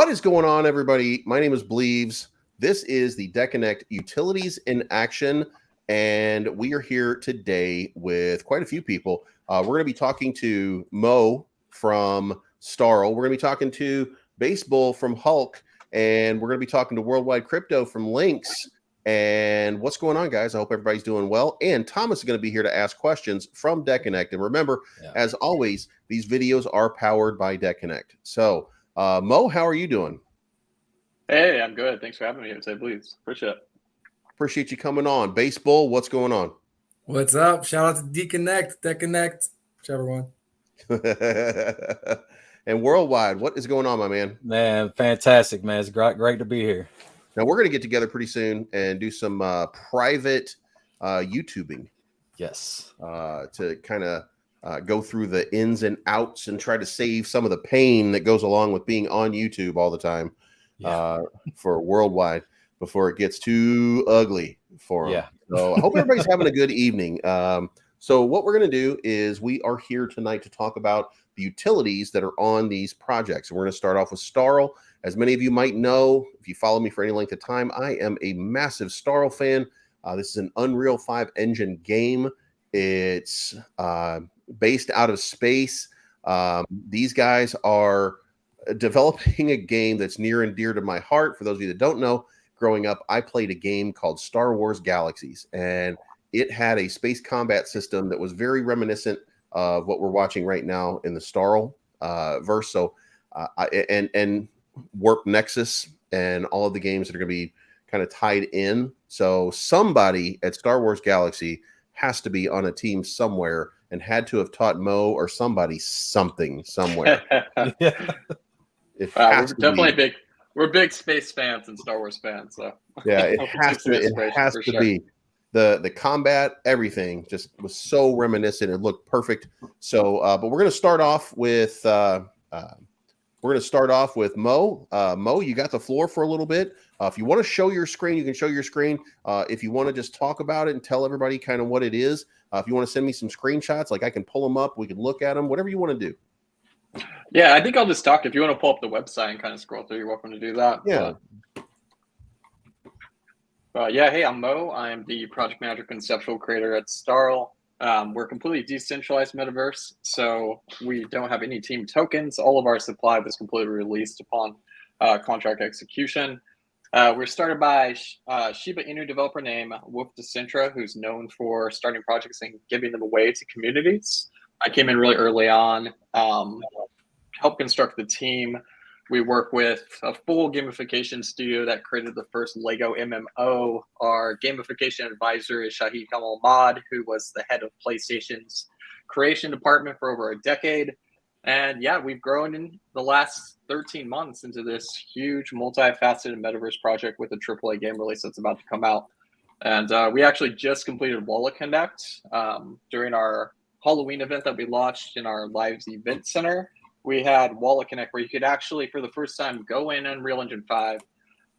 What is going on, everybody? My name is Bleaves. This is the Decanect Utilities in Action, and we are here today with quite a few people. We're going to be talking to Mo from Starl. We're going to be talking to Baseball from Hulk, and we're going to be talking to Worldwide Crypto from LYNX. And what's going on, guys? I hope everybody's doing well. And Thomas is going to be here to ask questions from Decanect. And remember, as always, these videos are powered by Decanect. So, Mo, how are you doing? Hey, I'm good. Thanks for having me here today, please. Appreciate you coming on. Baseball, what's going on? What's up? Shout out to Decanect, whichever one. And Worldwide, what is going on, my man? Man, fantastic, man. It's great to be here. Now, we're going to get together pretty soon and do some private YouTubing. Yes. To kind of go through the ins and outs and try to save some of the pain that goes along with being on YouTube all the time for Worldwide before it gets too ugly for them. Yeah. So I hope everybody's having a good evening. So what we're going to do is we are here tonight to talk about the utilities that are on these projects. And we're going to start off with Starl. As many of you might know, if you follow me for any length of time, I am a massive Starl fan. This is an Unreal 5 engine game. It's based out of space. These guys are developing a game that's near and dear to my heart. For those of you that don't know, growing up, I played a game called Star Wars Galaxies, and it had a space combat system that was very reminiscent of what we're watching right now in the Starl verse. So, and Warp Nexus and all of the games that are going to be kind of tied in. So somebody at Star Wars Galaxy has to be on a team somewhere and had to have taught Mo or somebody something somewhere. We're big space fans and Star Wars fans. So yeah, it has to be. The combat, everything just was so reminiscent. It looked perfect. So, but we're going to start off with Mo. Mo, you got the floor for a little bit. If you want to show your screen, you can show your screen. If you want to just talk about it and tell everybody kind of what it is, if you want to send me some screenshots, like I can pull them up, we can look at them, whatever you want to do. Yeah, I think I'll just talk. If you want to pull up the website and kind of scroll through, you're welcome to do that. Yeah. Hey, I'm Mo. I'm the project manager, conceptual creator at Starl. We're a completely decentralized metaverse, so we don't have any team tokens. All of our supply was completely released upon contract execution. We're started by Shiba Inu developer named Wolf Decentra, who's known for starting projects and giving them away to communities. I came in really early on, helped construct the team. We work with a full gamification studio that created the first Lego MMO. Our gamification advisor is Shahid Kamal Ahmad, who was the head of PlayStation's creation department for over a decade. And yeah, we've grown in the last 13 months into this huge multifaceted metaverse project with a AAA game release that's about to come out. And we actually just completed Wallet Connect during our Halloween event that we launched in our Lives Event Center. We had Wallet Connect where you could actually, for the first time, go in Unreal Engine 5,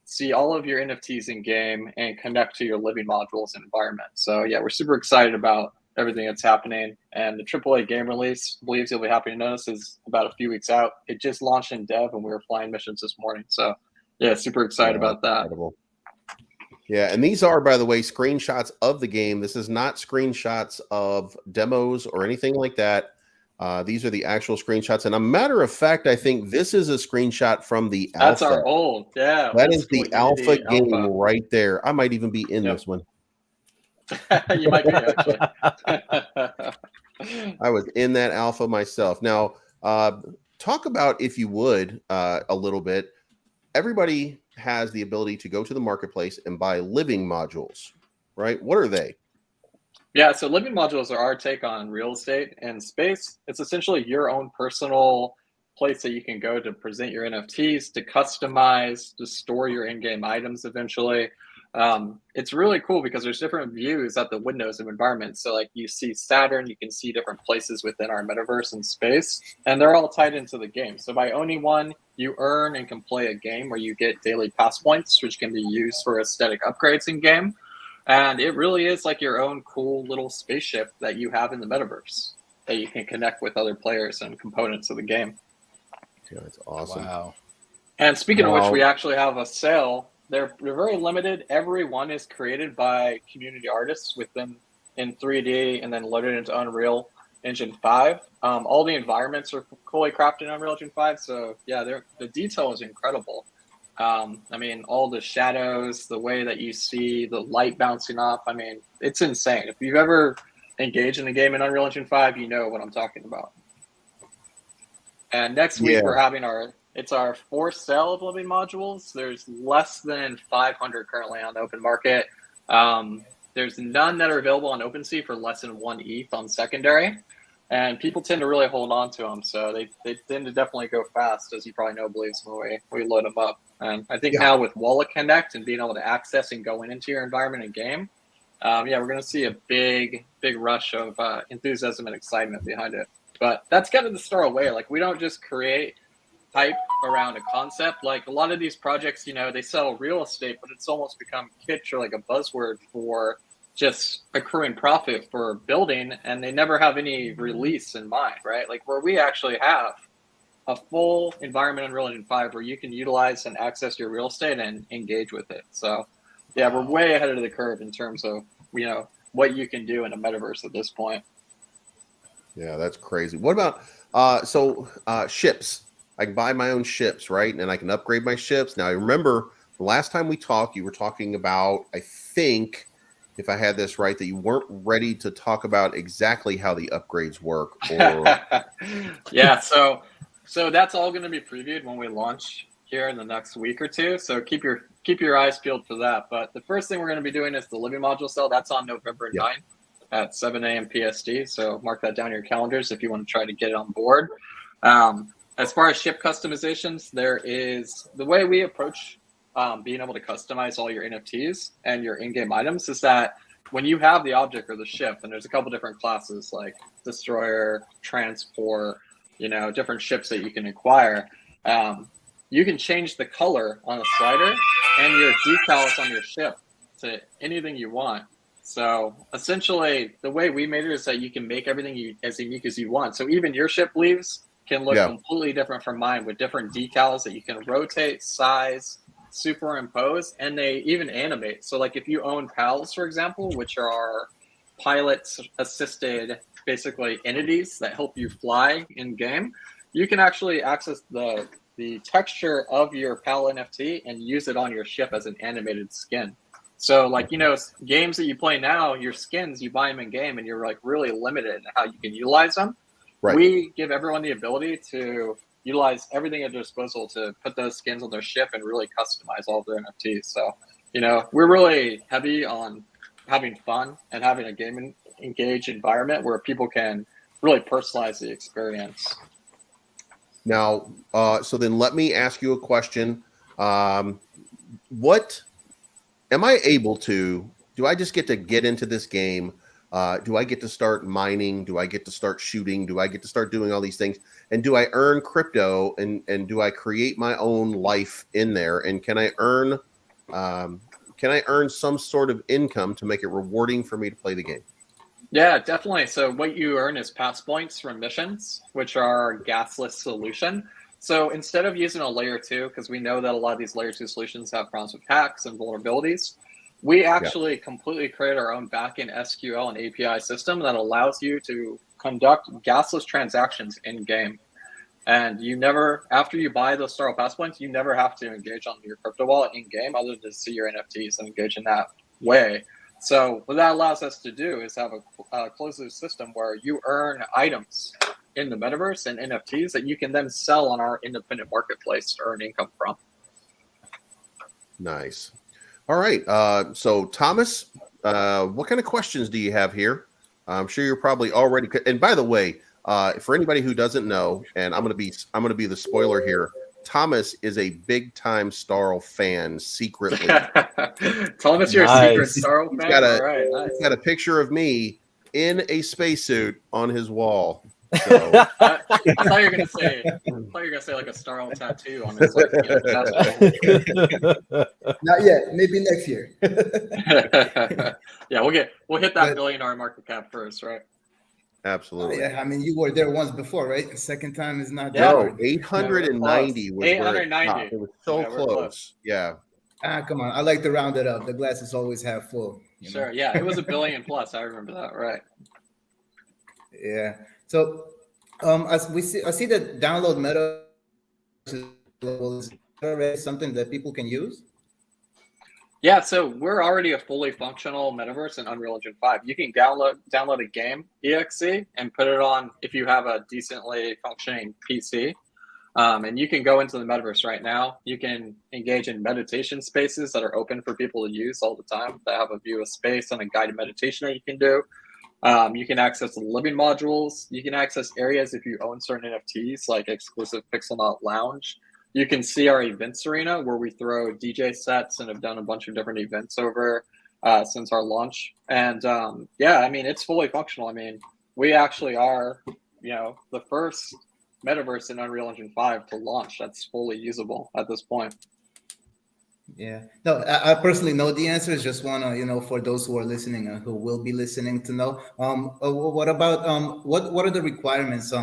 see all of your NFTs in game, and connect to your living modules and environment. So yeah, we're super excited about everything that's happening. And the AAA game release, Believes you'll be happy to notice, is about a few weeks out. It just launched in dev, and we were flying missions this morning. So yeah, super excited about that. Incredible. Yeah, and these are, by the way, screenshots of the game. This is not screenshots of demos or anything like that. These are the actual screenshots. And a matter of fact, I think this is a screenshot from the alpha. That's our old, yeah. That is the alpha game right there. I might even be in this one. You might be, actually. I was in that alpha myself. Now, talk about, if you would, a little bit. Everybody has the ability to go to the marketplace and buy living modules, right? What are they? Yeah, so living modules are our take on real estate and space. It's essentially your own personal place that you can go to present your NFTs, to customize, to store your in-game items eventually. It's really cool because there's different views at the windows of environments. So like you see Saturn, you can see different places within our metaverse and space, and they're all tied into the game. So by owning one, you earn and can play a game where you get daily pass points, which can be used for aesthetic upgrades in game. And it really is like your own cool little spaceship that you have in the metaverse that you can connect with other players and components of the game. Yeah, that's awesome. Wow. And speaking of which, Wow. we actually have a sale. They're very limited. Every one is created by community artists within in 3D and then loaded into Unreal Engine 5. All the environments are fully crafted in Unreal Engine 5. So yeah, the detail is incredible. I mean, all the shadows, the way that you see the light bouncing off. I mean, it's insane. If you've ever engaged in a game in Unreal Engine 5, you know what I'm talking about. And next week we're having our fourth sale of living modules. There's less than 500 currently on the open market. There's none that are available on OpenSea for less than 1 ETH on secondary. And people tend to really hold on to them. So they tend to definitely go fast, as you probably know, Blaze, when we load them up. And I think now with Wallet Connect and being able to access and going into your environment and game, we're going to see a big rush of enthusiasm and excitement behind it. But that's kind of the Starl way. Like, we don't just create hype around a concept. Like, a lot of these projects, they sell real estate, but it's almost become kitsch or like a buzzword for just accruing profit for building, and they never have any release in mind, right? Like, where we actually have a full environment in Unreal Engine 5 where you can utilize and access your real estate and engage with it. So yeah, we're way ahead of the curve in terms of, what you can do in a metaverse at this point. Yeah, that's crazy. What about ships? I can buy my own ships, right? And I can upgrade my ships. Now, I remember the last time we talked, you were talking about, I think, if I had this right, that you weren't ready to talk about exactly how the upgrades work. Yeah, so that's all going to be previewed when we launch here in the next week or two. So keep your eyes peeled for that. But the first thing we're going to be doing is the living module sale. That's on November 9th at 7 a.m. PST. So mark that down in your calendars if you want to try to get it on board. As far as ship customizations, there is the way we approach being able to customize all your NFTs and your in-game items is that when you have the object or the ship, and there's a couple different classes like destroyer, transport, different ships that you can acquire, you can change the color on a slider and your decals on your ship to anything you want. So essentially, the way we made it is that you can make everything as unique as you want. So even your ship leaves can look completely different from mine with different decals that you can rotate, size, superimpose, and they even animate. So like if you own PALs, for example, which are pilot-assisted, basically entities that help you fly in game, you can actually access the texture of your PAL NFT and use it on your ship as an animated skin. So like, games that you play now, your skins, you buy them in game and you're like really limited in how you can utilize them. Right. We give everyone the ability to utilize everything at their disposal to put those skins on their ship and really customize all of their NFTs. So, we're really heavy on having fun and having a game engaged environment where people can really personalize the experience. Now, so then let me ask you a question. What am I able to, do I just get to get into this game? Do I get to start mining? Do I get to start shooting? Do I get to start doing all these things? And do I earn crypto? And do I create my own life in there? And can I earn some sort of income to make it rewarding for me to play the game? Yeah, definitely. So what you earn is pass points from missions, which are a gasless solution. So instead of using a layer 2, because we know that a lot of these layer 2 solutions have problems with hacks and vulnerabilities, we actually completely create our own backend SQL and API system that allows you to conduct gasless transactions in game. And you never, after you buy those Starl pass points, you never have to engage on your crypto wallet in game other than to see your NFTs and engage in that way. So what that allows us to do is have a closed loop system where you earn items in the metaverse and NFTs that you can then sell on our independent marketplace to earn income from. Nice. All right. So Thomas, what kind of questions do you have here? I'm sure you're probably already. And by the way, for anybody who doesn't know, and I'm going to be the spoiler here. Thomas is a big time Starl fan secretly. Thomas, you're a secret Starl fan. He's got a picture of me in a spacesuit on his wall. So. I thought you were gonna say like a Starl tattoo on his Not yet. Maybe next year. Yeah, we'll hit that $1 billion market cap first, right? Absolutely. Yeah, I mean, you were there once before, right? The second time is not that Yeah. No, hard. 890 was where it 890. stopped. It was so Yeah, we're close. Yeah. Come on. I like to round it up. The glass is always half full. You know? Sure. Yeah, it was $1 billion plus. I remember that. Right. Yeah. So, as we see, I see that download meta is already something that people can use. Yeah, so we're already a fully functional metaverse in Unreal Engine 5. You can download a game exe and put it on if you have a decently functioning PC. And you can go into the metaverse right now. You can engage in meditation spaces that are open for people to use all the time. They have a view of space and a guided meditation that you can do. You can access the living modules. You can access areas if you own certain NFTs, like exclusive Pixelnaut Lounge. You can see our events arena where we throw DJ sets and have done a bunch of different events over since our launch. And yeah, I mean, it's fully functional. I mean, we actually are, the first metaverse in Unreal Engine 5 to launch that's fully usable at this point. Yeah. No, I personally know the answer. Just want to, for those who are listening and who will be listening to know. What about what are the requirements?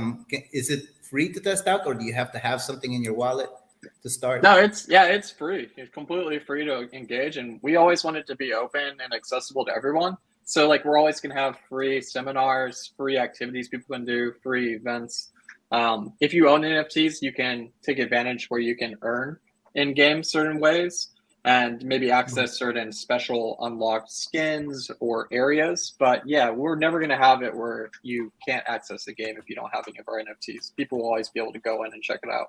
Is it free to test out, or do you have to have something in your wallet to start? No, it's free. It's completely free to engage, and we always want it to be open and accessible to everyone. So like we're always gonna have free seminars, free activities people can do, free events. If you own NFTs, you can take advantage where you can earn in game certain ways and maybe access certain special unlocked skins or areas. But yeah, we're never going to have it where you can't access the game if you don't have any of our NFTs. People will always be able to go in and check it out.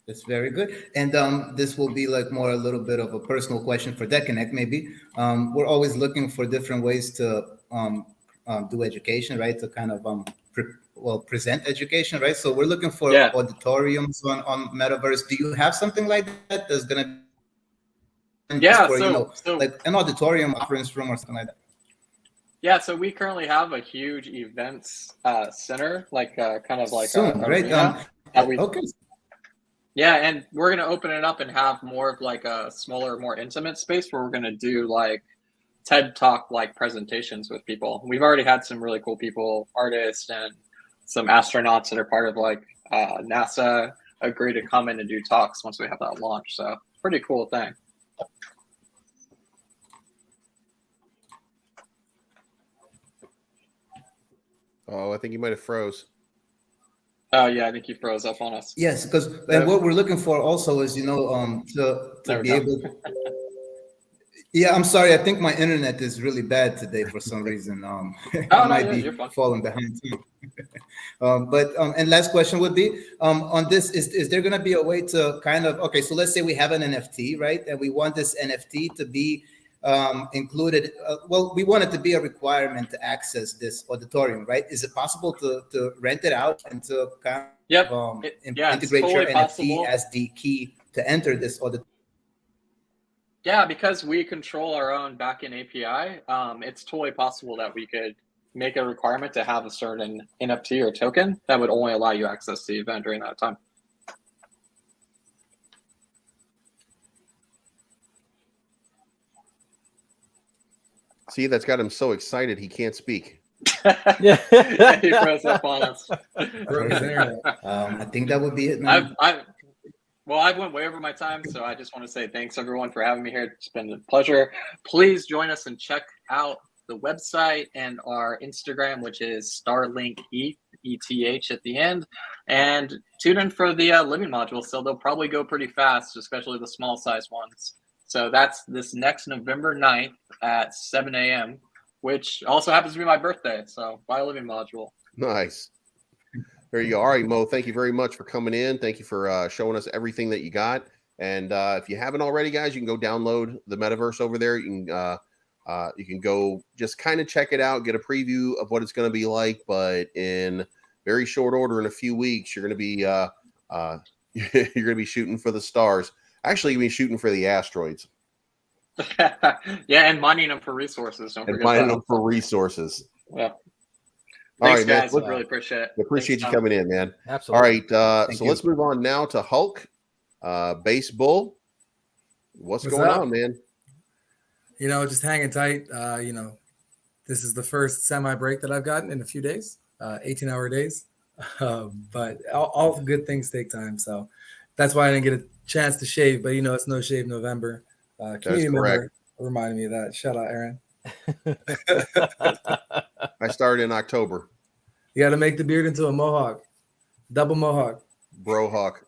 That's very good. And this will be like more a little bit of a personal question for Decanect, maybe. We're always looking for different ways to do education, right? To kind of present education, right? So we're looking for auditoriums on Metaverse. Do you have something like that that's going to for, like an auditorium, conference room, or something like that? Yeah, so we currently have a huge events center, like kind of like soon, right? Okay. Yeah, and we're going to open it up and have more of like a smaller, more intimate space where we're going to do like TED Talk like presentations with people. We've already had some really cool people, artists and some astronauts that are part of like NASA agree to come in and do talks once we have that launch. So pretty cool thing. Oh, I think you might have froze. Oh yeah, I think you froze up on us. Yes, because what we're looking for also is to be able. Yeah, I'm sorry. I think my internet is really bad today for some reason. I might be falling behind too. And last question would be on this: is there going to be a way to kind of so let's say we have an NFT, right, and we want this NFT to be included. We want it to be a requirement to access this auditorium, right? Is it possible to rent it out and to kind of integrate your NFT as the key to enter this auditorium? Yeah, because we control our own backend API, it's totally possible that we could make a requirement to have a certain NFT or token that would only allow you access to the event during that time. See, that's got him so excited he can't speak. Yeah, he froze up on us. I think that would be it, man. I've went way over my time, so I just want to say thanks everyone for having me here. It's been a pleasure. Please join us and check out the website and our Instagram, which is Starlink ETH at the end, and tune in for the living modules. So they'll probably go pretty fast, especially the small size ones. So that's this next November 9th at 7 a.m., which also happens to be my birthday. So buy a living module. Nice. There you go. All right, Mo, thank you very much for coming in. Thank you for showing us everything that you got. And if you haven't already, guys, you can go download the metaverse over there. You can go just kind of check it out, get a preview of what it's going to be like. But in very short order, in a few weeks, you're going to be you're going to be shooting for the stars. Actually, you're going to be shooting for the asteroids. Yeah, and mining them for resources. Don't forget mining them for resources. Yeah. Thanks, guys. Man. Really appreciate it. Appreciate you coming in, man. Absolutely. All right. So let's move on now to Hulk, Base Bull. What's going on, man? Just hanging tight. This is the first semi-break that I've gotten in a few days, 18-hour days. But all good things take time. So that's why I didn't get a chance to shave. But, it's No Shave November. Community member reminded me of that. Shout out, Aaron. I started in October. You got to make the beard into a mohawk. Double mohawk. Brohawk.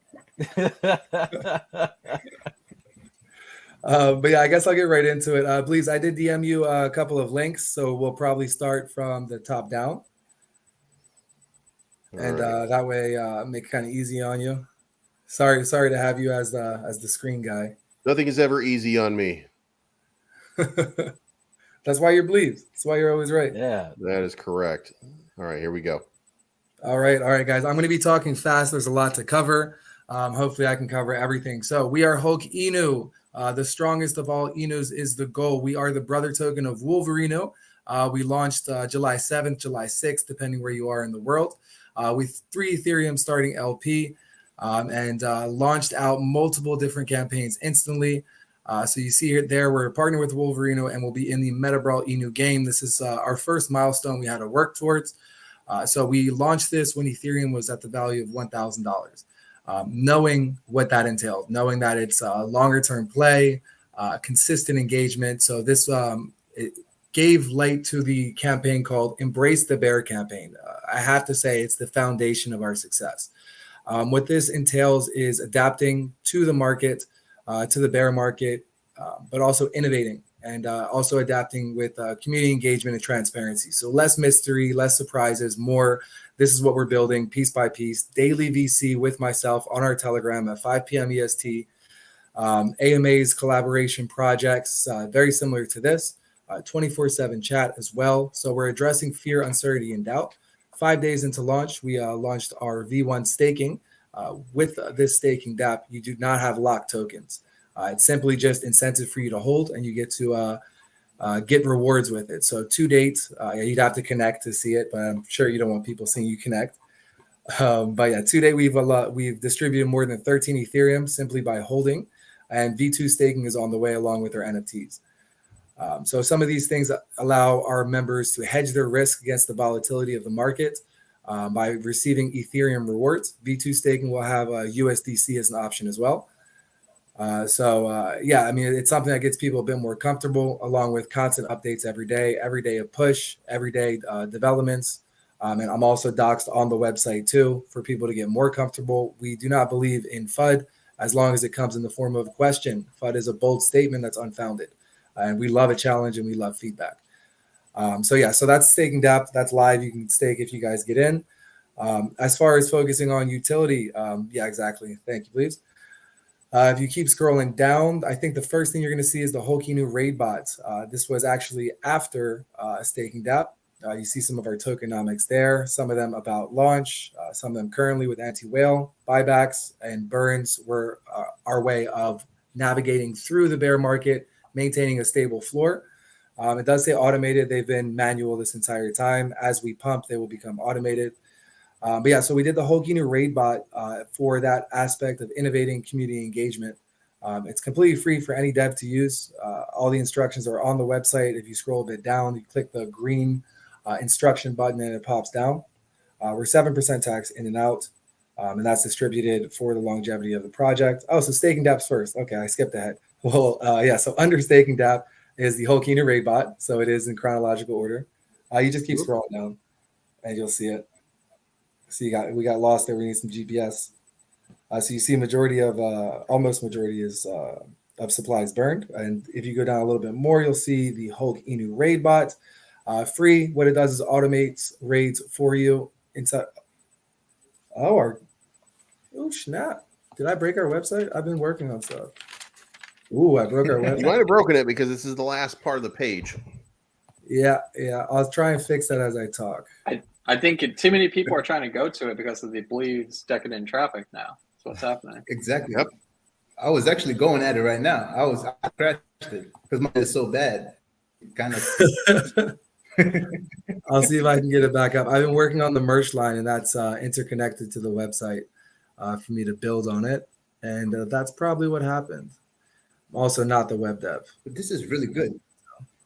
But yeah, I guess I'll get right into it. Please, I did DM you a couple of links, so we'll probably start from the top down. And that way, make it kind of easy on you. Sorry to have you as the screen guy. Nothing is ever easy on me. That's why you're Bleeds. That's why you're always right. Yeah, that is correct. All right, here we go. All right, guys. I'm going to be talking fast. There's a lot to cover. Hopefully, I can cover everything. So we are Hulk Inu. The strongest of all Inus is the goal. We are the brother token of Wolverino. We launched July 7th, July 6th, depending where you are in the world, with 3 Ethereum starting LP, and launched out multiple different campaigns instantly. So you see here, we're partnering with Wolverino and we'll be in the Meta Brawl Inu game. This is our first milestone we had to work towards. So we launched this when Ethereum was at the value of $1,000. Knowing what that entailed, knowing that it's a longer term play, consistent engagement. So this it gave light to the campaign called Embrace the Bear campaign. I have to say it's the foundation of our success. What this entails is adapting to the market, to the bear market, but also innovating and also adapting with community engagement and transparency. So less mystery, less surprises, more. This is what we're building piece by piece. Daily VC with myself on our Telegram at 5 p.m. EST. AMA's collaboration projects, very similar to this. 24/7 chat as well. So we're addressing fear, uncertainty, and doubt. 5 days into launch, we launched our V1 staking. With this staking DApp, you do not have locked tokens. It's simply just incentive for you to hold, and you get to get rewards with it. So to date, you'd have to connect to see it, but I'm sure you don't want people seeing you connect. But yeah, to date, we've distributed more than 13 Ethereum simply by holding, and V2 staking is on the way along with our NFTs. So some of these things allow our members to hedge their risk against the volatility of the market by receiving Ethereum rewards. V2 staking will have USDC as an option as well. Yeah, I mean, it's something that gets people a bit more comfortable, along with constant updates every day of push, everyday developments. And I'm also doxed on the website too for people to get more comfortable. We do not believe in FUD as long as it comes in the form of a question. FUD is a bold statement that's unfounded. And we love a challenge and we love feedback. So that's staking dApp. That's live. You can stake if you guys get in. As far as focusing on utility, yeah, exactly. Thank you, please. If you keep scrolling down, I think the first thing you're going to see is the Holkinu raid bots. This was actually after staking dApp. You see some of our tokenomics there, some of them about launch, some of them currently with anti-whale, buybacks, and burns were our way of navigating through the bear market, maintaining a stable floor. It does say automated. They've been manual this entire time. As we pump, they will become automated. But yeah, so we did the Holkinu raid bot for that aspect of innovating community engagement. It's completely free for any dev to use. All the instructions are on the website. If you scroll a bit down, you click the green instruction button and it pops down. We're 7% tax in and out, and that's distributed for the longevity of the project. Oh, so staking dApp's first. Okay, I skipped ahead. Well, yeah, so under staking dApp is the Holkinu raid bot. So it is in chronological order. You just keep scrolling down and you'll see it. So we got lost there. We need some GPS. So you see almost majority is of supplies burned. And if you go down a little bit more, you'll see the Holkinu raid bot. Free. What it does is automates raids for you inside. Oh snap. Did I break our website? I've been working on stuff. Ooh, I broke our website. You might have broken it because this is the last part of the page. Yeah. I'll try and fix that as I talk. I think too many people are trying to go to it because of the Bleeds decadent traffic now. That's what's happening. Exactly. Yep. I was actually going at it right now. I crashed it because mine is so bad. Kind of. I'll see if I can get it back up. I've been working on the merch line, and that's interconnected to the website for me to build on it. And that's probably what happened. I'm also not the web dev. But this is really good.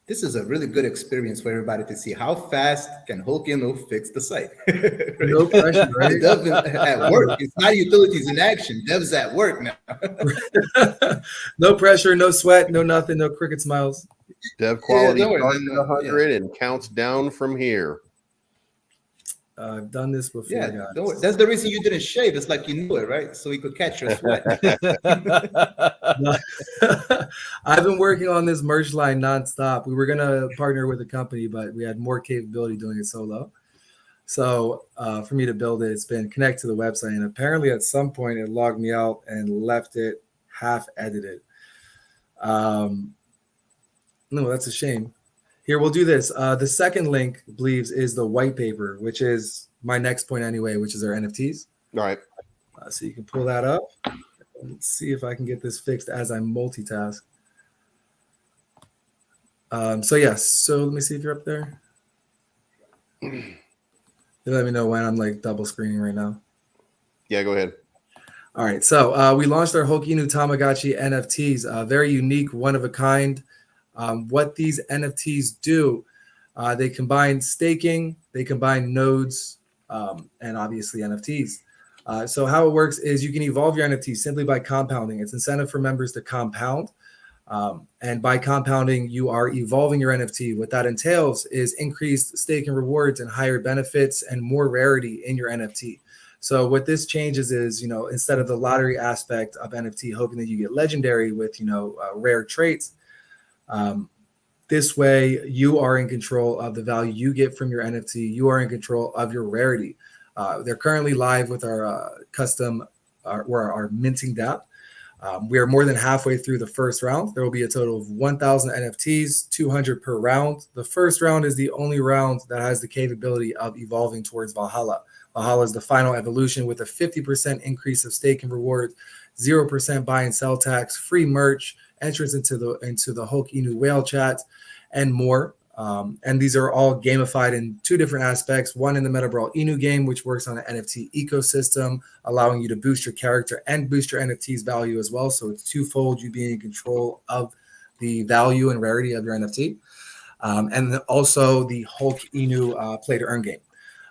this is a really good experience for everybody to see how fast can Hulk fix the site. Right? No pressure, right? The dev at work. It's not utilities in action. Dev's at work now. No pressure, no sweat, no nothing, no cricket smiles. Dev quality don't worry, starts man. at 100 and counts down from here. I've done this before, Yeah, guys. don't worry. That's the reason you didn't shave. It's like you knew it, right? So he could catch your sweat. I've been working on this merch line nonstop. We were gonna partner with a company, but we had more capability doing it solo. So for me to build it, it's been connect to the website, and apparently at some point it logged me out and left it half edited. No, that's a shame. Here, we'll do this. The second link, believes, is the white paper, which is my next point anyway, which is our NFTs. All right. So you can pull that up. Let's see if I can get this fixed as I multitask. So let me see if you're up there. You let me know when. I'm like double screening right now. Yeah, go ahead. All right, so we launched our Hulk Inu Tamagotchi NFTs, very unique, one of a kind. What these NFTs do, they combine staking, they combine nodes, and obviously NFTs. So how it works is you can evolve your NFTs simply by compounding. It's incentive for members to compound. And by compounding, you are evolving your NFT. What that entails is increased staking rewards and higher benefits and more rarity in your NFT. So what this changes is, instead of the lottery aspect of NFT, hoping that you get legendary with, rare traits, this way you are in control of the value you get from your NFT. You are in control of your rarity. They're currently live with our our minting DApp. We are more than halfway through the first round. There will be a total of 1,000 NFTs, 200 per round. The first round is the only round that has the capability of evolving towards Valhalla. Valhalla is the final evolution with a 50% increase of staking rewards, 0% buy and sell tax, free merch, entrance into the Hulk Inu whale chats, and more. And these are all gamified in two different aspects. One in the Meta Brawl Inu game, which works on an NFT ecosystem, allowing you to boost your character and boost your NFT's value as well. So it's twofold, you being in control of the value and rarity of your NFT. And then also the Hulk Inu play to earn game.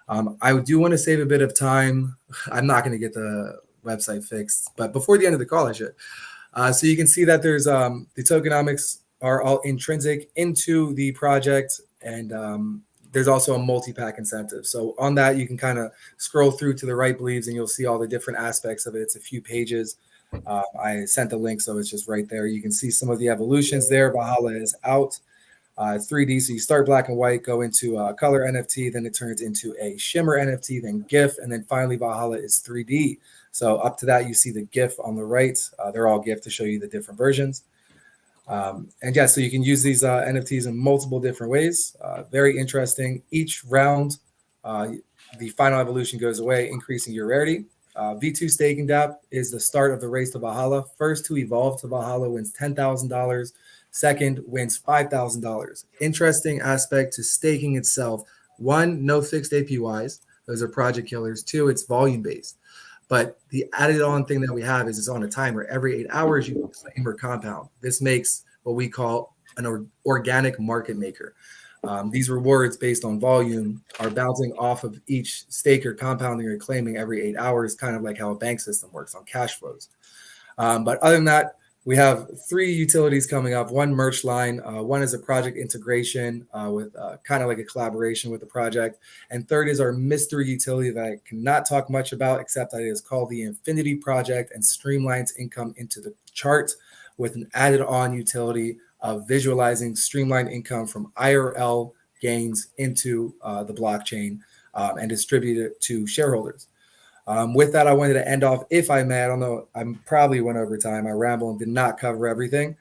I do want to save a bit of time. I'm not going to get the website fixed, but before the end of the call, I should. So you can see that there's the tokenomics are all intrinsic into the project, and there's also a multi-pack incentive. So on that, you can kind of scroll through to the right, believes, and you'll see all the different aspects of it. It's a few pages. I sent the link, so it's just right there. You can see some of the evolutions there. Valhalla is out. 3D, so you start black and white, go into color NFT, then it turns into a shimmer NFT, then GIF, and then finally Valhalla is 3D. So up to that, you see the GIF on the right. They're all GIF to show you the different versions. And yeah, so you can use these NFTs in multiple different ways. Very interesting. Each round, the final evolution goes away, increasing your rarity. V2 staking DApp is the start of the race to Valhalla. First to evolve to Valhalla wins $10,000. Second wins $5,000. Interesting aspect to staking itself. One, no fixed APYs. Those are project killers. Two, it's volume based. But the added on thing that we have is it's on a timer. Every 8 hours, you claim or compound. This makes what we call an organic market maker. These rewards based on volume are bouncing off of each staker, compounding or claiming every 8 hours, kind of like how a bank system works on cash flows. But other than that, we have 3 utilities coming up. One merch line, one is a project integration with kind of like a collaboration with the project. And third is our mystery utility that I cannot talk much about, except that it is called the Infinity Project and streamlines income into the chart with an added on utility of visualizing streamlined income from IRL gains into the blockchain and distribute it to shareholders. With that, I wanted to end off, if I may. I don't know, I probably went over time. I rambled and did not cover everything.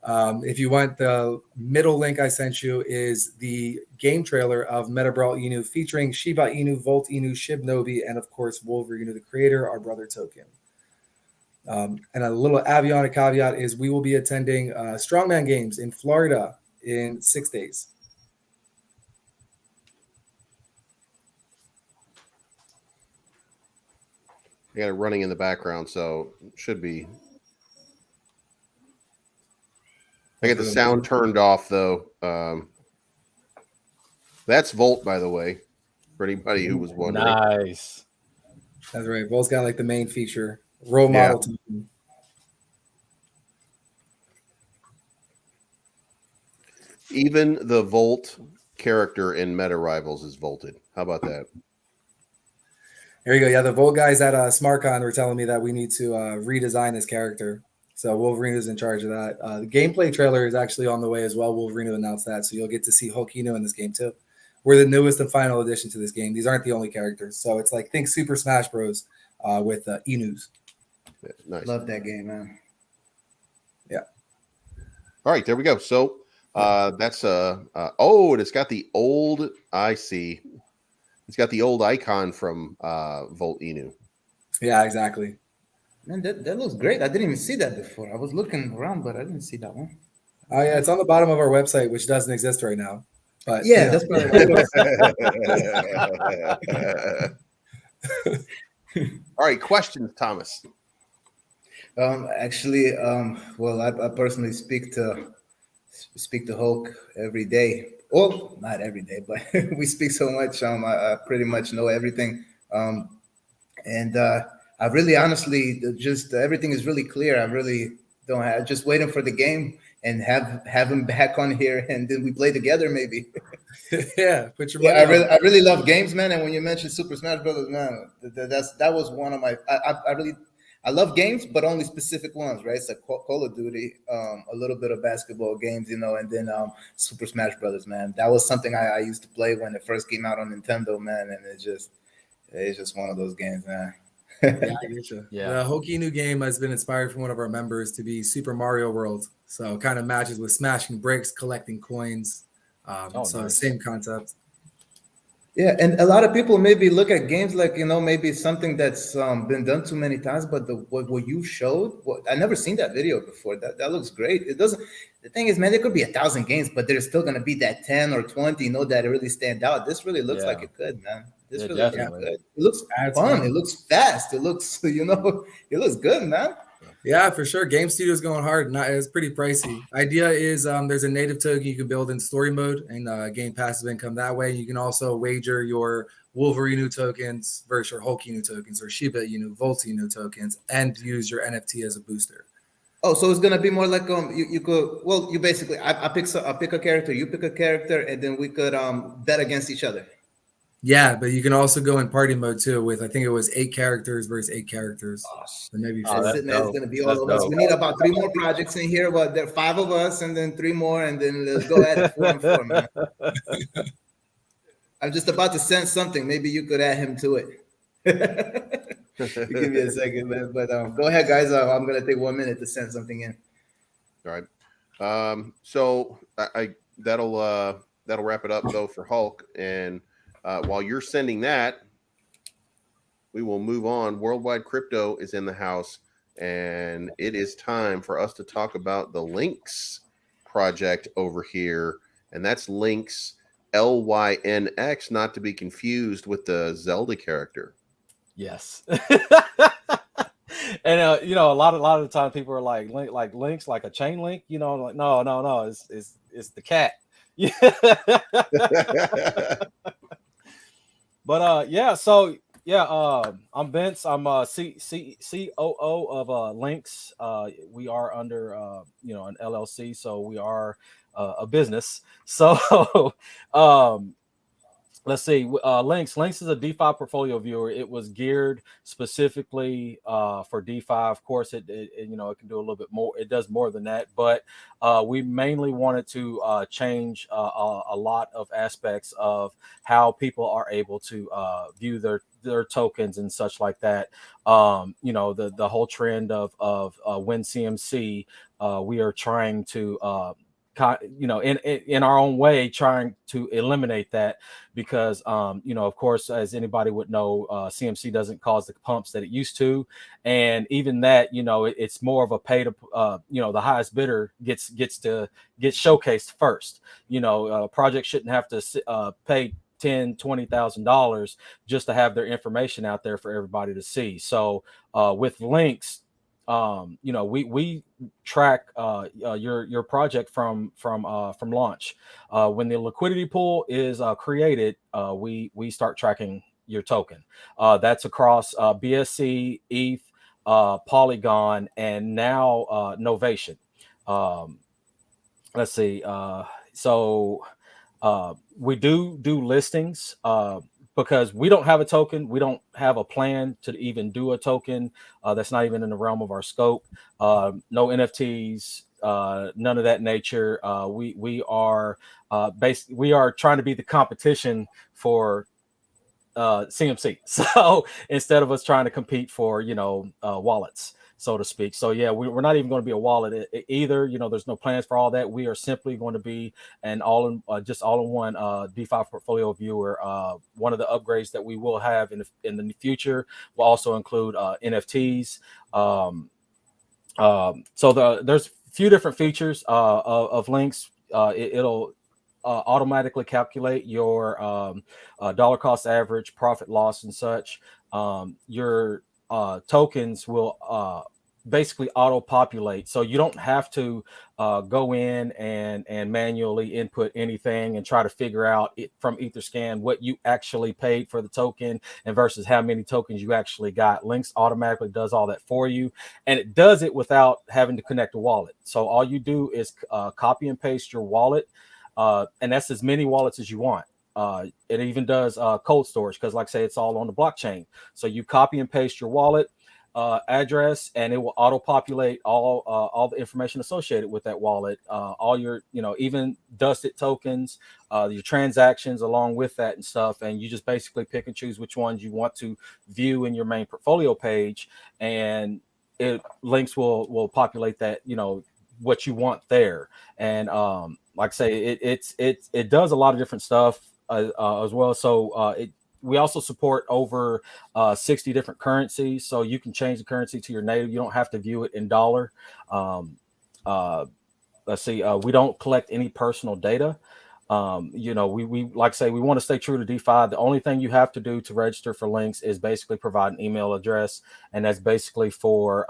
If you want, the middle link I sent you is the game trailer of Meta Brawl Inu featuring Shiba Inu, Volt Inu, Shibnobi, and of course, Wolver Inu, the creator, our brother token. And a little avionic caveat is we will be attending Strongman Games in Florida in 6 days. I got it running in the background, so it should be. I got the sound turned off though. That's Volt, by the way, for anybody who was wondering. Nice. That's right. Volt's got like the main feature, role model token. Even the Volt character in Meta Rivals is volted. How about that? There you go. Yeah, the Volt guys at SmartCon were telling me that we need to redesign his character. So Wolverine is in charge of that. The gameplay trailer is actually on the way as well. Wolverine announced that, so you'll get to see Hulk Inu in this game too. We're the newest and final addition to this game. These aren't the only characters, so it's like think Super Smash Bros. With Inus. Yeah, nice. Love that game, man. Yeah. All right, there we go. So that's oh, it's got the old. I see. It's got the old icon from Volt Inu. Yeah, exactly. Man, that looks great. I didn't even see that before. I was looking around, but I didn't see that one. Oh yeah, it's on the bottom of our website, which doesn't exist right now. But yeah, that's probably. All right, questions, Thomas. Actually, well, I personally speak to Hulk every day. Well, not every day, but we speak so much. I pretty much know everything. And I really, honestly, just everything is really clear. I really don't have just waiting for the game and have him back on here, and then we play together maybe. Yeah, put your money. I really love games, man. And when you mentioned Super Smash Brothers, man, that was one of my. I love games, but only specific ones, right? So Call of Duty, a little bit of basketball games, you know, and then Super Smash Brothers, man. That was something I used to play when it first came out on Nintendo, man, and it's just one of those games, man. Yeah, I get you. Yeah. The Hulk Inu game has been inspired from one of our members to be Super Mario World, so it kind of matches with smashing bricks, collecting coins. So nice. Same concept. Yeah, and a lot of people maybe look at games like, you know, maybe something that's been done too many times, but what you showed, I never seen that video before. That looks great. It doesn't. The thing is, man, there could be 1,000 games, but there's still gonna be that 10 or 20, you know, that really stand out. This really looks like it could, man. This really looks good. It looks fun. It looks fast. It looks, you know, it looks good, man. Yeah, for sure. Game Studio's going hard. It's pretty pricey. Idea is there's a native token you can build in story mode, and gain passive income that way. You can also wager your Wolverine tokens versus your Hulk Inu tokens or Shiba Inu, Volt Inu tokens, and use your NFT as a booster. Oh, so it's gonna be more like you could, well, you basically I pick a character, you pick a character, and then we could bet against each other. Yeah, but you can also go in party mode too with, I think it was 8 characters versus 8 characters. Or maybe it's gonna be all of us. We need about 3 more projects in here, but there are 5 of us and then 3 more, and then let's go at it 4 and 4, man. I'm just about to send something. Maybe you could add him to it. Give me a second, man. But go ahead, guys. I'm gonna take 1 minute to send something in. All right. So that'll wrap it up though for Hulk. And while you're sending that, we will move on. Worldwide Crypto is in the house, and it is time for us to talk about the LYNX project over here, and that's LYNX, LYNX, not to be confused with the Zelda character. Yes. And you know, a lot of the time people are like links, like a chain link. You know, like no, it's the cat. Yeah. But yeah, so yeah, I'm Vince. I'm COO of LYNX. We are under you know, an LLC, so we are a business. So let's see. LYNX is a DeFi portfolio viewer. It was geared specifically for DeFi. Of course, it you know, it can do a little bit more. It does more than that, but we mainly wanted to change a lot of aspects of how people are able to view their tokens and such like that. You know, the whole trend of WinCMC. We are trying to you know, in our own way, trying to eliminate that, because you know, of course, as anybody would know, CMC doesn't cause the pumps that it used to, and even that, you know, it's more of a pay to you know, the highest bidder gets showcased first. You know, projects shouldn't have to pay $10,000-$20,000 just to have their information out there for everybody to see. So with LYNX, we track your project from launch. When the liquidity pool is created, we start tracking your token. That's across BSC, ETH, Polygon, and now Novation. Let's see. So we do listings because we don't have a token. We don't have a plan to even do a token. That's not even in the realm of our scope. No NFTs, none of that nature. We are we are trying to be the competition for CMC. So instead of us trying to compete for, wallets, so to speak. So yeah, we're not even going to be a wallet either. There's no plans for all that. We are simply going to be an all-in-one DeFi portfolio viewer. One of the upgrades that we will have in the future will also include NFTs. There's a few different features of LYNX. It'll automatically calculate your dollar cost average, profit loss, and such. Your tokens will basically auto populate, so you don't have to go in and manually input anything and try to figure out from Etherscan what you actually paid for the token and versus how many tokens you actually got. LYNX automatically does all that for you, and it does it without having to connect a wallet. So all you do is copy and paste your wallet, and that's as many wallets as you want. It even does cold storage because, like I say, it's all on the blockchain. So you copy and paste your wallet address, and it will auto populate all the information associated with that wallet, all your even dusted tokens, your transactions along with that and stuff. And you just basically pick and choose which ones you want to view in your main portfolio page, and LYNX will populate that what you want there. And like I say, it does a lot of different stuff as well. So we also support over 60 different currencies, so you can change the currency to your native. You don't have to view it in dollar. Let's see. We don't collect any personal data. We like I say, we want to stay true to DeFi. The only thing you have to do to register for LYNX is basically provide an email address, and that's basically for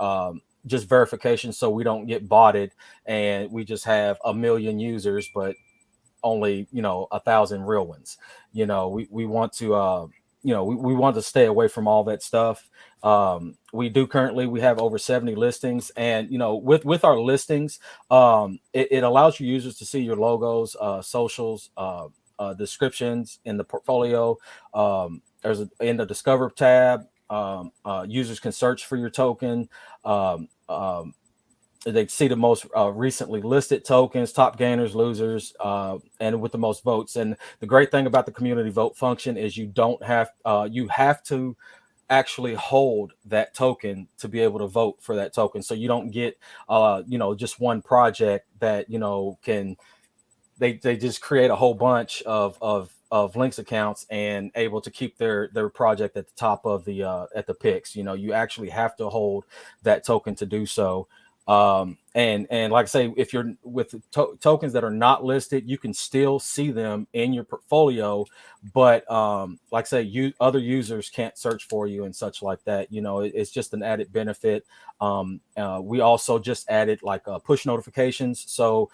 just verification, so we don't get botted and we just have 1 million users, but only 1,000 real ones. We want to we want to stay away from all that stuff. We have over 70 listings, and with our listings, it allows your users to see your logos, socials, descriptions in the portfolio. There's in the Discover tab, users can search for your token. They see the most recently listed tokens, top gainers, losers, and with the most votes. And the great thing about the community vote function is you have to actually hold that token to be able to vote for that token. So you don't get just one project that they just create a whole bunch of LYNX accounts and able to keep their project at the top of the at the picks. You actually have to hold that token to do so. And like I say, if you're with tokens that are not listed, you can still see them in your portfolio, but like I say, other users can't search for you and such like that. It's just an added benefit. We also just added like push notifications, so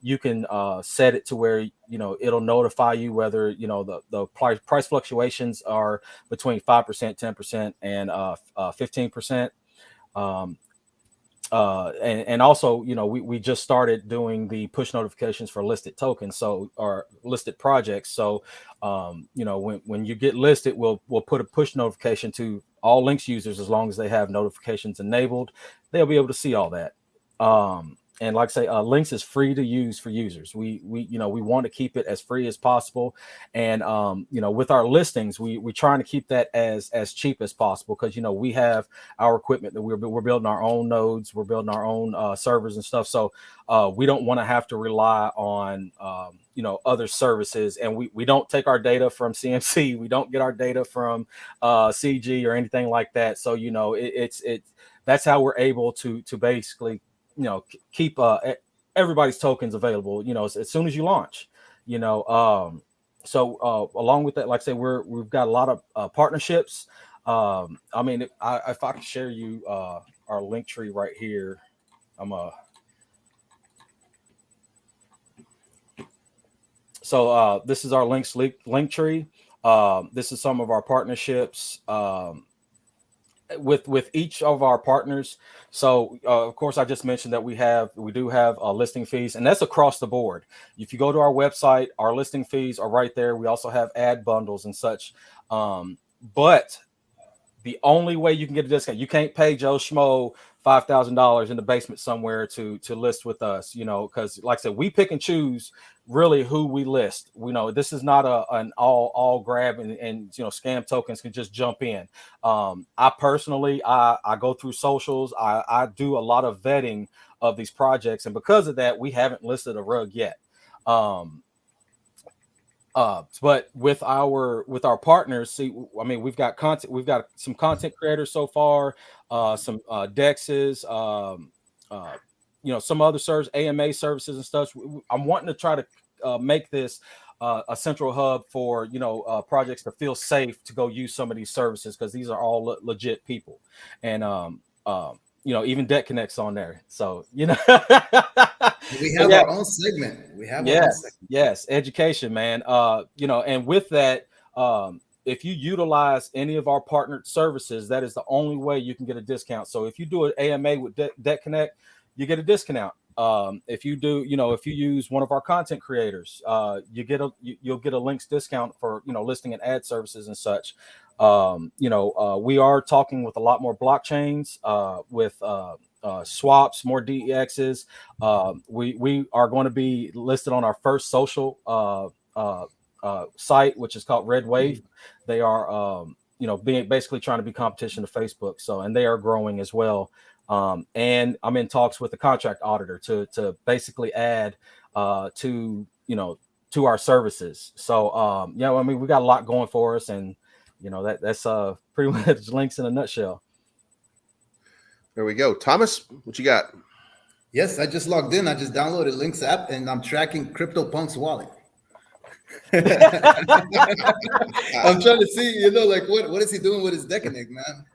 you can set it to where it'll notify you whether the price fluctuations are between 5%, 10%, and 15%. And also, we just started doing the push notifications for listed tokens, or listed projects. So, when you get listed, we'll put a push notification to all LYNX users as long as they have notifications enabled. They'll be able to see all that. And like I say, LYNX is free to use for users. We want to keep it as free as possible. And with our listings, we're trying to keep that as cheap as possible, because we have our equipment that we're building our own nodes, we're building our own servers and stuff. So we don't want to have to rely on other services, and we don't take our data from CMC. We don't get our data from CG or anything like that. So that's how we're able to basically keep everybody's tokens available, as soon as you launch, so along with that, like I say, we've got a lot of partnerships. If I could share you our link tree right here. So this is our link tree. This is some of our partnerships with each of our partners. So of course, I just mentioned that we do have listing fees, and that's across the board. If you go to our website, our listing fees are right there. We also have ad bundles and such. But the only way you can get a discount, you can't pay Joe Schmo $5,000 in the basement somewhere to list with us, because like I said, we pick and choose really who we list. We know this is not an all grab and scam tokens can just jump in. I personally, I go through socials. I do a lot of vetting of these projects, and because of that, we haven't listed a rug yet. But with our partners, we've got content. We've got some content creators so far, some dexes, some other services, AMA services and stuff. I'm wanting to try to make this a central hub for projects to feel safe to go use some of these services, because these are all legit people, and even Decanect's on there. So we have our own segment. Yes, education, man. And with that, if you utilize any of our partnered services, that is the only way you can get a discount. So if you do an AMA with Decanect, you get a discount. If you do, if you use one of our content creators, you'll get a LYNX discount for listing and ad services and such. We are talking with a lot more blockchains, with swaps, more DEXs. We are going to be listed on our first social site, which is called Red Wave. They are basically trying to be competition to Facebook. So, and they are growing as well. And I'm in talks with the contract auditor to basically add to our services. So we got a lot going for us, and that's pretty much LYNX in a nutshell. There we go. Thomas, what you got? Yes, I just logged in. I just downloaded LYNX app, and I'm tracking CryptoPunk's wallet. I'm trying to see, what is he doing with his Decanect, man?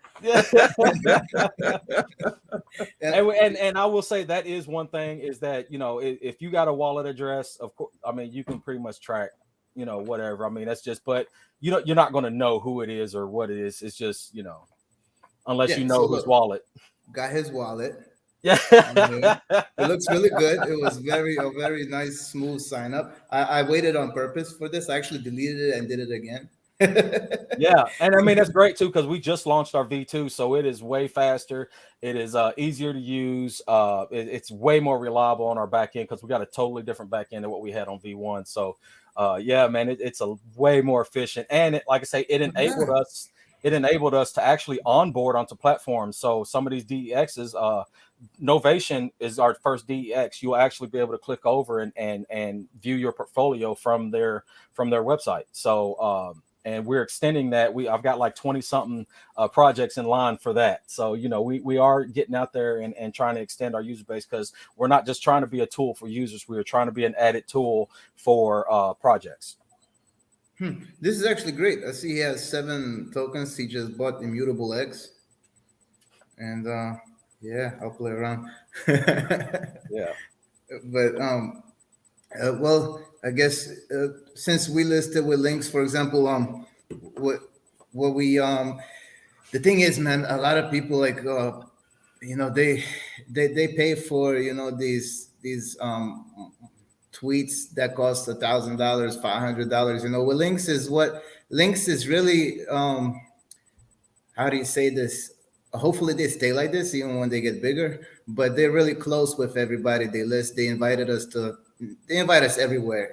and I will say that is one thing, is that if you got a wallet address, of course, you can pretty much track whatever. That's just, but you're not going to know who it is or what it is. It's just unless you know his wallet. Got his wallet. Yeah. It looks really good. It was a very nice, smooth sign up. I waited on purpose for this. I actually deleted it and did it again. Yeah, and that's great too, because we just launched our V2, so it is way faster. It is easier to use. It's way more reliable on our back end, because we got a totally different back end than what we had on V1. So it's a way more efficient, and like I say, it enabled us to actually onboard onto platforms. So some of these DEXs, Novation is our first DEX. You'll actually be able to click over and view your portfolio from their website. So and we're extending that. I've got like 20 something projects in line for that. So we are getting out there and trying to extend our user base, because we're not just trying to be a tool for users. We are trying to be an added tool for projects. This is actually great. I see he has 7 tokens. He just bought Immutable X, and I'll play around. Yeah, but I guess since we listed with LYNX, for example, what we the thing is, man, a lot of people they pay for these tweets that cost $1,000, $500. With LYNX is really how do you say this? Hopefully they stay like this even when they get bigger, but they're really close with everybody they list. They invite us everywhere.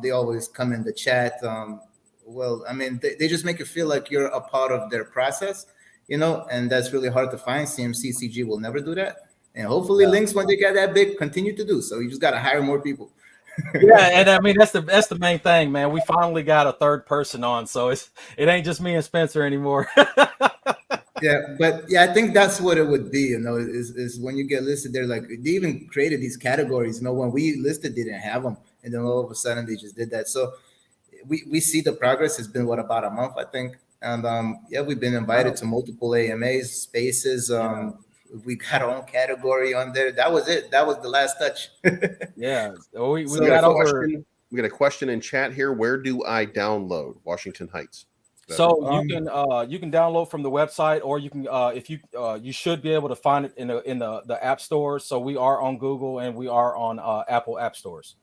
They always come in the chat. They just make you feel like you're a part of their process, and that's really hard to find. CMCCG will never do that. And hopefully LYNX, when they get that big, continue to do so. You just got to hire more people. Yeah, and that's the main thing, man. We finally got a third person on, so it ain't just me and Spencer anymore. I think that's what it would be, is when you get listed, they're like, they even created these categories. When we listed, they didn't have them, and then all of a sudden they just did that. So we see the progress. It's been about a month, I think, and we've been invited to multiple AMAs, spaces. We got our own category on there. That was it. That was the last touch. Yeah, we So got over. We got a question in chat here. Where do I download Washington Heights? So you can download from the website, or you can if you you should be able to find it in the app stores. So we are on Google and we are on Apple app stores.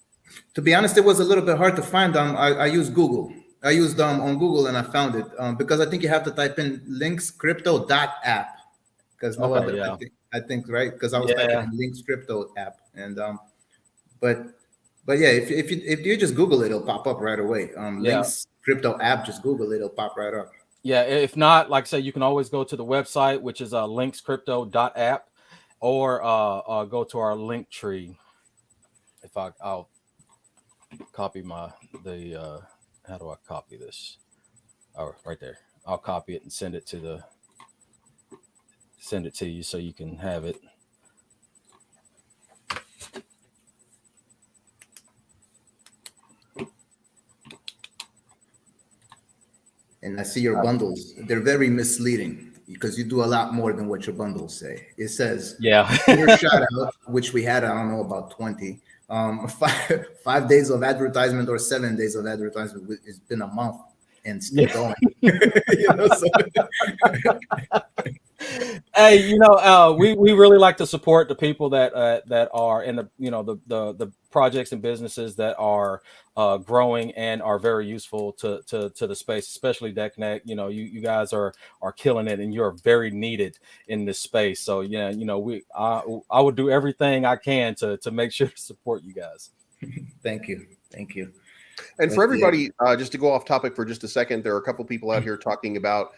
To be honest, it was a little bit hard to find. I used Google. I used on Google and I found it because I think you have to type in linkscrypto.app because no other. Yeah. I think right because I was typing in links crypto app and but yeah, if you just Google it, it'll pop up right away. Links crypto app, just Google it, it'll pop right up. Yeah, if not, like I say, you can always go to the website, which is linkscrypto.app, or go to our link tree. If I'll copy how do I copy this? Oh, right there. I'll copy it and send it to you so you can have it. And I see your bundles. They're very misleading because you do a lot more than what your bundles say. It says, your shout out, which we had, I don't know, about 20. 5 days of advertisement or 7 days of advertisement. It's been a month and still going. Hey, we really like to support the people that are in the projects and businesses that are growing and are very useful to the space, especially Decanect. You guys are killing it and you're very needed in this space. So I would do everything I can to make sure to support you guys. Thank you. And for everybody, just to go off topic for just a second, there are a couple people out here talking about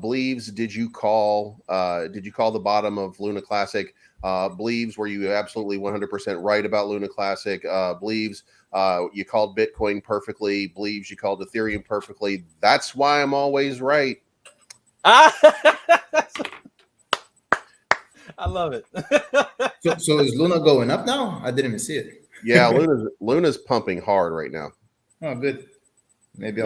Believes. Did you call the bottom of Luna Classic? Believes, were you absolutely 100% right about Luna Classic? Believes, you called Bitcoin perfectly. Believes, you called Ethereum perfectly. That's why I'm always right. I love it. So is Luna going up now? I didn't even see it. Yeah, Luna's pumping hard right now. Oh, good. Maybe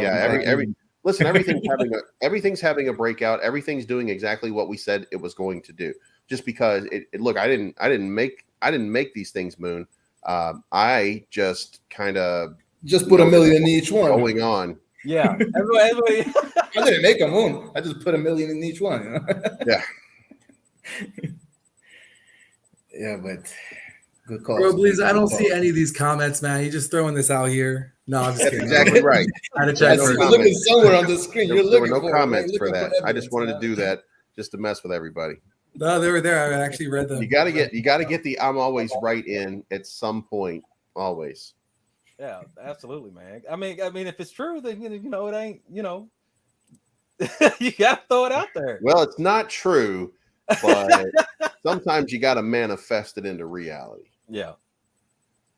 listen, everything's having a breakout. Everything's doing exactly what we said it was going to do. Just because look, I didn't make these things, Moon. I just kind of put $1 million in each one. Going on. Yeah. Everybody. I didn't make a Moon. I just put $1 million in each one. Yeah. Yeah, but good call. Bro, please, I don't see any of these comments, man. You're just throwing this out here. No, I'm just kidding. Exactly right. I had to check. You're looking somewhere on the screen. There were no comments for that. I just wanted to do that just to mess with everybody. No, they were there. I actually read them. You got to get the "I'm always right" in at some point. Always. Yeah, absolutely, man. I mean, if it's true, then it ain't. You got to throw it out there. Well, it's not true, but sometimes you got to manifest it into reality. Yeah.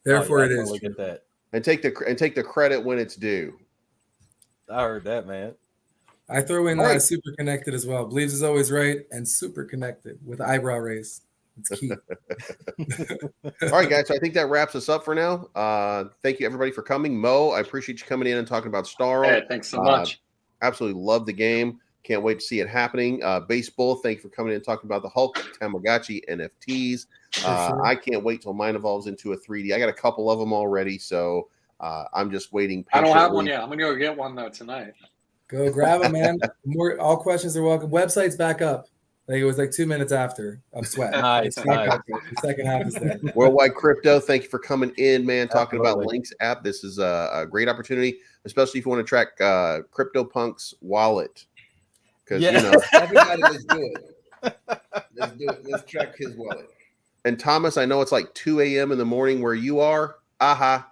Therefore, it is. Look at that. And take the credit when it's due. I heard that, man. I throw in super connected as well. Believes is always right and super connected with eyebrow raise. It's key. All right, guys. So I think that wraps us up for now. Thank you, everybody, for coming. Mo, I appreciate you coming in and talking about Starl. Hey, thanks so much. Absolutely love the game. Can't wait to see it happening. Baseball, thank you for coming in and talking about the Hulk, Tamagotchi, NFTs. Sure. I can't wait till mine evolves into a 3D. I got a couple of them already, so I'm just waiting patiently. I don't have one yet. I'm going to go get one, though, tonight. Go grab it, man. All questions are welcome. Website's back up. It was 2 minutes after of sweat. Nice. The second half is there. Worldwide Crypto, thank you for coming in, man. Talking about LYNX app. This is a great opportunity, especially if you want to track CryptoPunk's wallet. Because everybody, let's do it. Let's do it. Let's track his wallet. And Thomas, I know it's 2 a.m. in the morning where you are. Aha.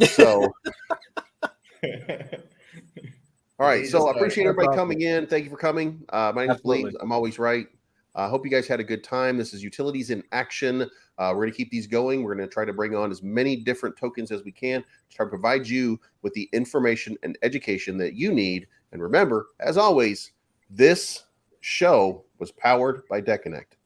So. All right, so I appreciate everybody coming in. Thank you for coming. My name is Blaine. I'm always right. I hope you guys had a good time. This is Utilities in Action. We're going to keep these going. We're going to try to bring on as many different tokens as we can to try to provide you with the information and education that you need. And remember, as always, this show was powered by Decanect.